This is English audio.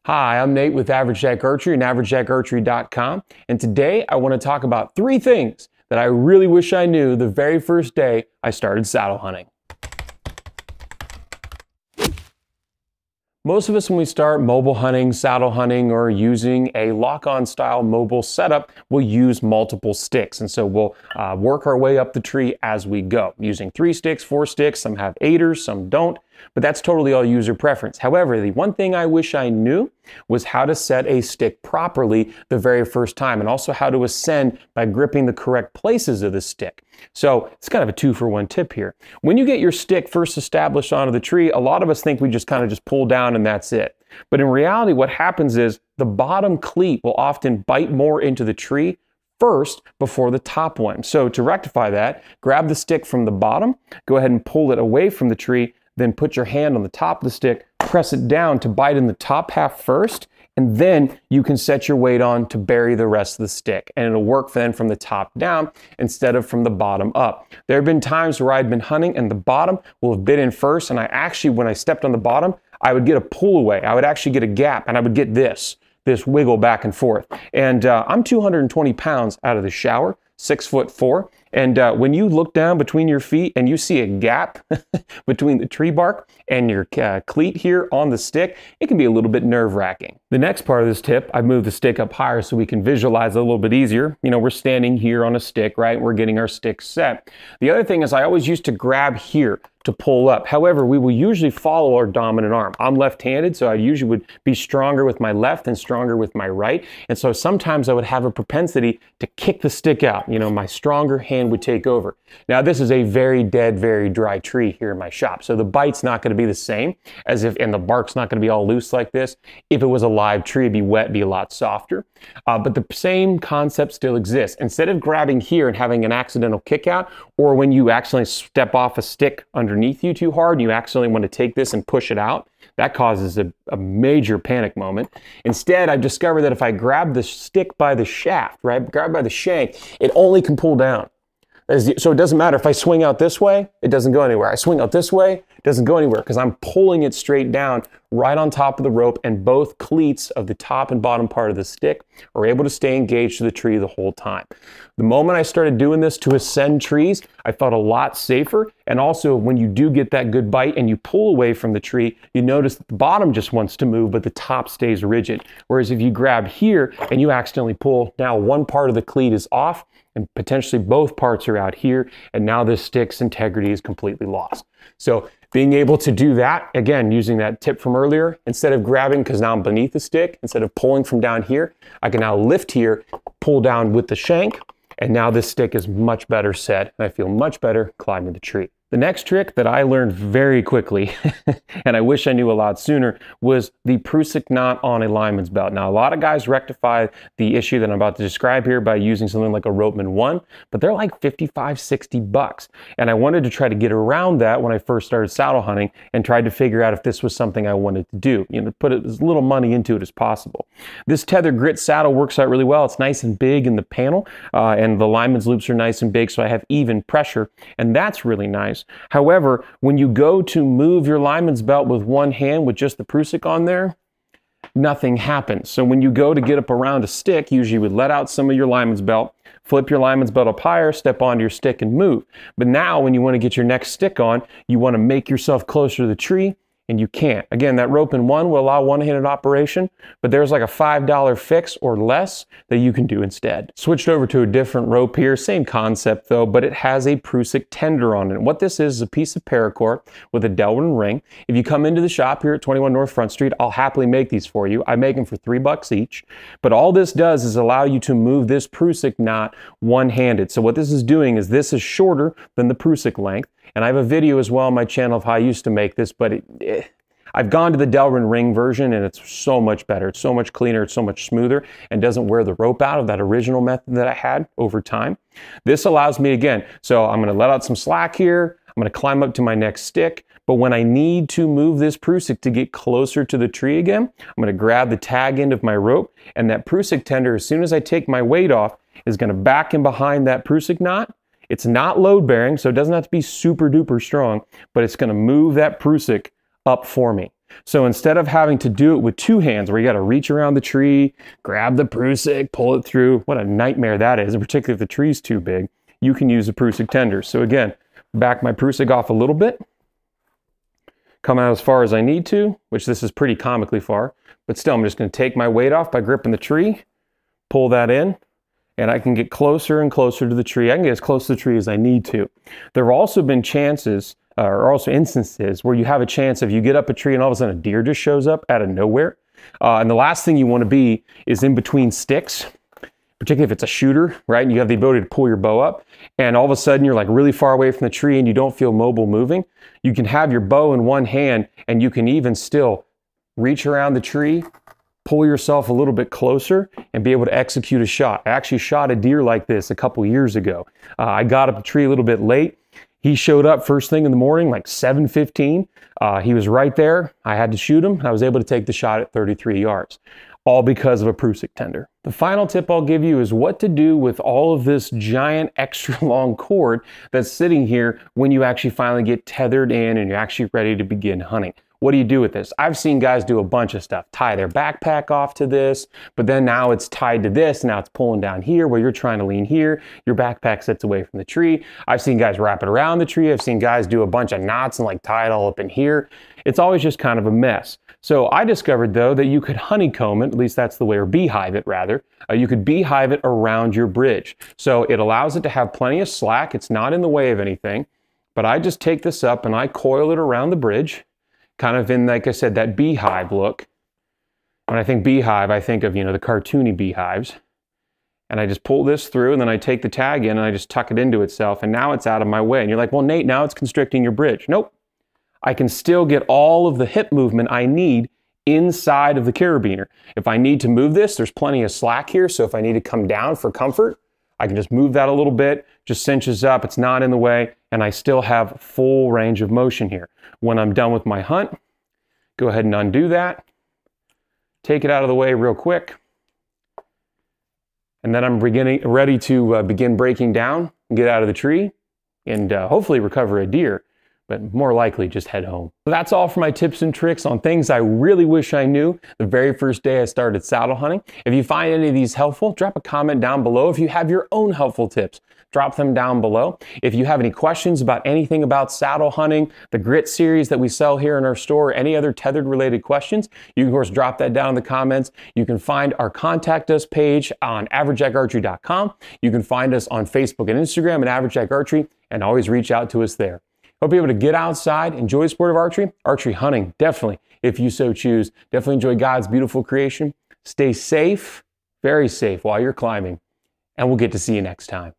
Hi, I'm Nate with Average Jack Archery and AverageJackArchery.com, and today I want to talk about 3 things that I really wish I knew the very first day I started saddle hunting. Most of us, when we start mobile hunting, saddle hunting, or using a lock-on style mobile setup, will use multiple sticks. And so we'll work our way up the tree as we go, using 3 sticks, 4 sticks. Some have 8ers, some don't, but that's totally all user preference. However, the one thing I wish I knew was how to set a stick properly the very first time, and also how to ascend by gripping the correct places of the stick. So it's kind of a 2-for-1 tip here. When you get your stick first established onto the tree, a lot of us think we just kind of pull down and that's it. But in reality, what happens is the bottom cleat will often bite more into the tree first before the top one. So to rectify that, grab the stick from the bottom, go ahead and pull it away from the tree, then put your hand on the top of the stick, press it down to bite in the top half first, and then you can set your weight on to bury the rest of the stick. And it'll work then from the top down instead of from the bottom up. There have been times where I've been hunting and the bottom will have bit in first, and I actually, when I stepped on the bottom, I would get a pull away. I would actually get a gap, and I would get this wiggle back and forth. And I'm 220 pounds out of the shower, 6'4", and when you look down between your feet and you see a gap between the tree bark and your cleat here on the stick, it can be a little bit nerve-wracking. The next part of this tip, I've moved the stick up higher so we can visualize it a little bit easier. You know, we're standing here on a stick, right? We're getting our stick set. The other thing is I always used to grab here to pull up. However, we will usually follow our dominant arm. I'm left-handed, so I usually would be stronger with my left and stronger with my right. And so sometimes I would have a propensity to kick the stick out. You know, my stronger hand would take over. Now, this is a very dead, very dry tree here in my shop. So the bite's not going to be the same as if, and the bark's not going to be all loose like this. If it was a live tree, it'd be wet, it'd be a lot softer. But the same concept still exists. Instead of grabbing here and having an accidental kick out, or when you accidentally step off a stick underneath you too hard, and you accidentally want to take this and push it out, that causes a major panic moment. Instead, I've discovered that if I grab the stick by the shaft, right, grab by the shank, it only can pull down. So it doesn't matter if I swing out this way, it doesn't go anywhere. I swing out this way, it doesn't go anywhere because I'm pulling it straight down right on top of the rope, and both cleats of the top and bottom part of the stick are able to stay engaged to the tree the whole time. The moment I started doing this to ascend trees, I felt a lot safer. And also when you do get that good bite and you pull away from the tree, you notice that the bottom just wants to move, but the top stays rigid. Whereas if you grab here and you accidentally pull, now one part of the cleat is off and potentially both parts are out here, and now this stick's integrity is completely lost. So being able to do that, again, using that tip from earlier, instead of grabbing, because now I'm beneath the stick, instead of pulling from down here, I can now lift here, pull down with the shank, and now this stick is much better set, and I feel much better climbing the tree. The next trick that I learned very quickly, and I wish I knew a lot sooner, was the Prusk knot on a lineman's belt. Now, a lot of guys rectify the issue that I'm about to describe here by using something like a Ropeman 1, but they're like 55, 60 bucks. And I wanted to try to get around that when I first started saddle hunting and tried to figure out if this was something I wanted to do, you know, put as little money into it as possible. This tether grit saddle works out really well. It's nice and big in the panel, and the lineman's loops are nice and big, so I have even pressure, and that's really nice. However, when you go to move your lineman's belt with one hand with just the Prusk on there, nothing happens. So when you go to get up around a stick, usually you would let out some of your lineman's belt, flip your lineman's belt up higher, step onto your stick and move. But now when you want to get your next stick on, you want to make yourself closer to the tree, and you can't. Again, that Ropeman 1 will allow one-handed operation, but there's like a $5 fix or less that you can do instead. Switched over to a different rope here, same concept though, but it has a Prusk tender on it. What this is a piece of paracord with a Delrin ring. If you come into the shop here at 21 North Front Street, I'll happily make these for you. I make them for $3 each, but all this does is allow you to move this Prusk knot one-handed. So what this is doing is this is shorter than the Prusk length. And I have a video as well on my channel of how I used to make this, but I've gone to the Delrin ring version, and it's so much better. It's so much cleaner. It's so much smoother, and doesn't wear the rope out of that original method that I had over time. This allows me, again, so I'm going to let out some slack here. I'm going to climb up to my next stick. But when I need to move this Prusk to get closer to the tree again, I'm going to grab the tag end of my rope, and that Prusk tender, as soon as I take my weight off, is going to back in behind that Prusk knot. It's not load bearing, so it doesn't have to be super duper strong, but it's going to move that Prusk up for me. So instead of having to do it with two hands where you got to reach around the tree, grab the Prusk, pull it through, what a nightmare that is, and particularly if the tree's too big, you can use the Prusk tender. So again, back my Prusk off a little bit, come out as far as I need to, which this is pretty comically far, but still I'm just going to take my weight off by gripping the tree, pull that in, and I can get closer and closer to the tree. I can get as close to the tree as I need to. There have also been chances, or also instances, where you have a chance if you get up a tree and all of a sudden a deer just shows up out of nowhere. And the last thing you want to be is in between sticks, particularly if it's a shooter, right? And you have the ability to pull your bow up, and all of a sudden you're like really far away from the tree and you don't feel mobile moving. You can have your bow in one hand and you can even still reach around the tree, pull yourself a little bit closer, and be able to execute a shot. I actually shot a deer like this a couple years ago. I got up the tree a little bit late. He showed up first thing in the morning, like 7:15. He was right there. I had to shoot him. I was able to take the shot at 33 yards, all because of a Prusk tender. The final tip I'll give you is what to do with all of this giant extra long cord that's sitting here when you actually finally get tethered in and you're actually ready to begin hunting. What do you do with this? I've seen guys do a bunch of stuff. Tie their backpack off to this, but then now it's tied to this. Now it's pulling down here where you're trying to lean here. Your backpack sits away from the tree. I've seen guys wrap it around the tree. I've seen guys do a bunch of knots and like tie it all up in here. It's always just kind of a mess. So I discovered though that you could honeycomb it, at least that's the way, or beehive it rather. You could beehive it around your bridge. So it allows it to have plenty of slack. It's not in the way of anything, but I just take this up and I coil it around the bridge, kind of in, like I said, that beehive look. When I think beehive, I think of, you know, the cartoony beehives. And I just pull this through and then I take the tag in and I just tuck it into itself and now it's out of my way. And you're like, well, Nate, now it's constricting your bridge. Nope. I can still get all of the hip movement I need inside of the carabiner. If I need to move this, there's plenty of slack here. So if I need to come down for comfort, I can just move that a little bit, just cinches up, it's not in the way, and I still have full range of motion here. When I'm done with my hunt, go ahead and undo that, take it out of the way real quick, and then I'm ready to begin breaking down and get out of the tree and hopefully recover a deer, but more likely just head home. So that's all for my tips and tricks on things I really wish I knew the very first day I started saddle hunting. If you find any of these helpful, drop a comment down below. If you have your own helpful tips, drop them down below. If you have any questions about anything about saddle hunting, the grit series that we sell here in our store, or any other tethered related questions, you can of course drop that down in the comments. You can find our contact us page on averagejackarchery.com. You can find us on Facebook and Instagram at Average Jack Archery, and always reach out to us there. Hope you're able to get outside, enjoy the sport of archery. Archery hunting, definitely, if you so choose. Definitely enjoy God's beautiful creation. Stay safe, very safe while you're climbing, and we'll get to see you next time.